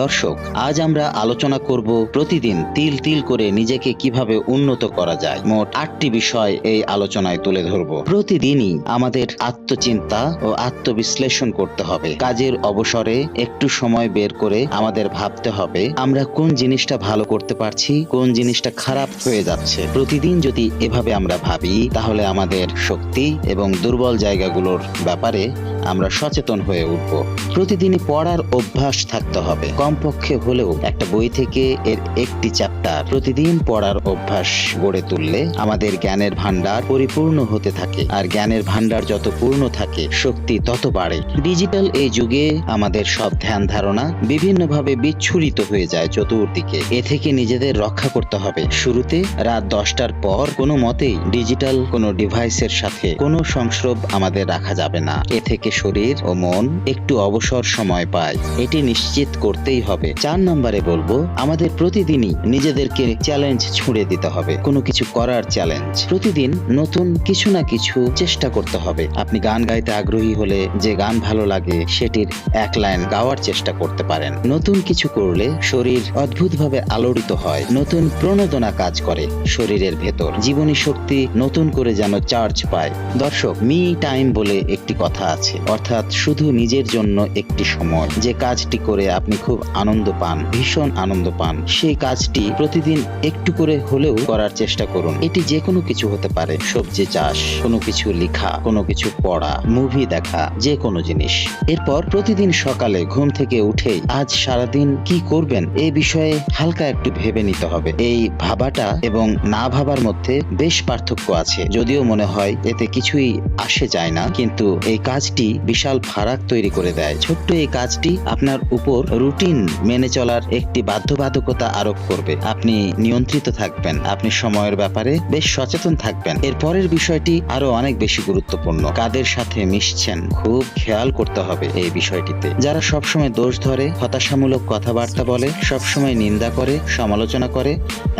দর্শক, আজ আমরা আলোচনা করব প্রতিদিন তিল তিল করে নিজেকে কিভাবে উন্নত করা যায়। মোট 8টি বিষয় এই আলোচনায় তুলে ধরব। প্রতিদিনই আমাদের আত্মচিন্তা ও আত্মবিশ্লেষণ করতে হবে। কাজের অবসরে একটু সময় বের করে আমাদের ভাবতে হবে আমরা কোন জিনিসটা ভালো করতে পারছি, কোন জিনিসটা খারাপ হয়ে যাচ্ছে। প্রতিদিন যদি এভাবে আমরা ভাবি তাহলে আমাদের শক্তি এবং দুর্বল জায়গাগুলোর ব্যাপারে আমরা সচেতন হয়ে উঠব। প্রতিদিনই পড়ার অভ্যাস থাকতে হবে। কমপক্ষে হলেও একটা বই থেকে এর একটি চ্যাপ্টার প্রতিদিন পড়ার অভ্যাস গড়ে তুললে আমাদের জ্ঞানের ভান্ডার পরিপূর্ণ হতে থাকে। আর জ্ঞানের ভান্ডার যত পূর্ণ থাকে শক্তি তত বাড়ে। ডিজিটাল এই যুগে আমাদের সব ধ্যান ধারণা বিভিন্নভাবে বিচ্ছুরিত হয়ে যায় চতুর্দিকে। এ থেকে নিজেদের রক্ষা করতে হবে। শুরুতে রাত 10টার পর কোনো মতেই ডিজিটাল কোনো ডিভাইসের সাথে কোনো সংস্রব আমাদের রাখা যাবে না। এ থেকে শরীর ও মন একটু অবসর সময় পায়, এটি নিশ্চিত করতেই হবে। 4 নম্বরে বলবো, আমাদের প্রতিদিনই নিজেদেরকে চ্যালেঞ্জ ছুঁড়ে দিতে হবে। কোনো কিছু করার চ্যালেঞ্জ। প্রতিদিন নতুন কিছু না কিছু চেষ্টা করতে হবে। আপনি গান গাইতে আগ্রহী হলে যে গান ভালো লাগে সেটির 1 লাইন গাওয়ার চেষ্টা করতে পারেন। নতুন কিছু করলে শরীর অদ্ভুতভাবে আলোড়িত হয়, নতুন প্রণোদনা কাজ করে শরীরের ভেতর। জীবনী শক্তি নতুন করে যেন চার্জ পায়। দর্শক, মি টাইম বলে একটি কথা আছে, অর্থাৎ শুধু নিজের জন্য একটি সময়। যে কাজটি করে আপনি খুব আনন্দ পান, ভীষণ আনন্দ পান, সেই কাজটি প্রতিদিন একটু করে হলেও করার চেষ্টা করুন। এটি যে কোনো কিছু হতে পারে, সবজি চাষ, কোনো কিছু লেখা, কোনো কিছু পড়া, মুভি দেখা, যে কোনো জিনিস। এরপর প্রতিদিন সকালে ঘুম থেকে উঠেই আজ সারাদিন কি করবেন এই বিষয়ে হালকা একটু ভেবে নিতে হবে। এই ভাবাটা এবং না ভাবার মধ্যে বেশ পার্থক্য আছে। যদিও মনে হয় এতে কিছুই আসে যায় না, কিন্তু এই কাজটি বিশাল ফারাক তৈরি করে দেয়। ছোট্ট এই কাজটি আপনার উপর রুটিন মেনে চলার একটি বাধ্যবাধকতা আরোপ করবে। আপনি নিয়ন্ত্রিত থাকবেন, আপনি সময়ের ব্যাপারে বেশ সচেতন থাকবেন। এর পরের বিষয়টি আরো অনেক বেশি গুরুত্বপূর্ণ। কাদের সাথে মিশছেন খুব খেয়াল করতে হবে এই বিষয়টিতে। যারা সবসময় দোষ ধরে, হতাশামূলক কথাবার্তা বলে, সবসময় নিন্দা করে, সমালোচনা করে,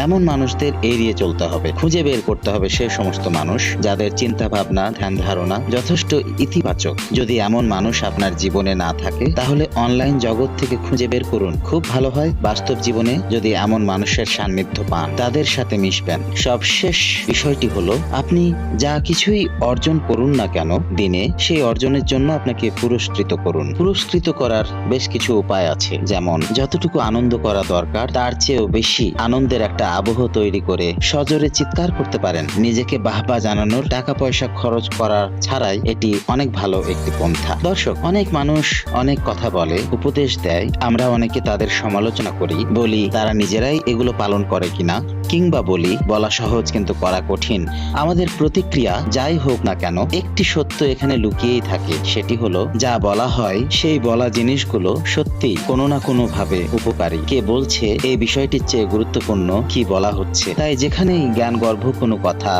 এমন মানুষদের এড়িয়ে চলতে হবে। খুঁজে বের করতে হবে সে সমস্ত মানুষ যাদের চিন্তা ভাবনা, ধ্যান ধারণা যথেষ্ট ইতিবাচক। যদি এমন মানুষ আপনার জীবনে না থাকে তাহলে অনলাইন জগৎ থেকে খুঁজে বের করুন। খুব ভালো হয় বাস্তব জীবনে যদি এমন মানুষের সান্নিধ্য পান, তাদের সাথে মিশবেন। সবশেষ বিষয়টি হলো, আপনি যা কিছুই অর্জন করুন না কেন দিনে, সেই অর্জনের জন্য আপনাকে পুরস্কৃত করুন। পুরস্কৃত করার বেশ কিছু উপায় আছে, যেমন যতটুকু আনন্দ করা দরকার তার চেয়েও বেশি আনন্দের একটা আবহ তৈরি করে সজোরে চিৎকার করতে পারেন। নিজেকে বাহবা জানানোর টাকা পয়সা খরচ করা ছাড়াই এটি অনেক ভালো একটি পন্থা। দর্শক, অনেক মানুষ অনেক কথা বলে, উপদেশ দেয়, আমরা অনেকে তাদের সমালোচনা করি, বলি তারা নিজেরাই এগুলো পালন করে কিনা, কিংবা বলি বলা সহজ কিন্তু করা কঠিন। আমাদের প্রতিক্রিয়া যাই হোক না কেন, একটি সত্য এখানে লুকিয়েই থাকে। সেটি হলো, যা বলা হয় সেই বলা জিনিসগুলো সত্যি কোনো না কোনো ভাবে উপকারী। কে বলছে এই বিষয়টির চেয়ে গুরুত্বপূর্ণ কি বলা হচ্ছে। তাই যেখানেই জ্ঞানগর্ভ কোনো কথা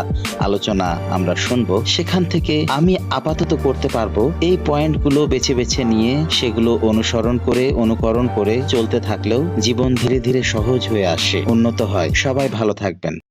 আলোচনা আমরা শুনবো, সেখান থেকে আমি আপাতত করতে পারবো এই পয়েন্টগুলো বেছে বেছে নিয়ে সেগুলো অনুকরণ করে চলতে থাকলেও জীবন ধীরে ধীরে সহজ হয়ে আসে, উন্নত হয়। সবাই ভালো থাকবেন।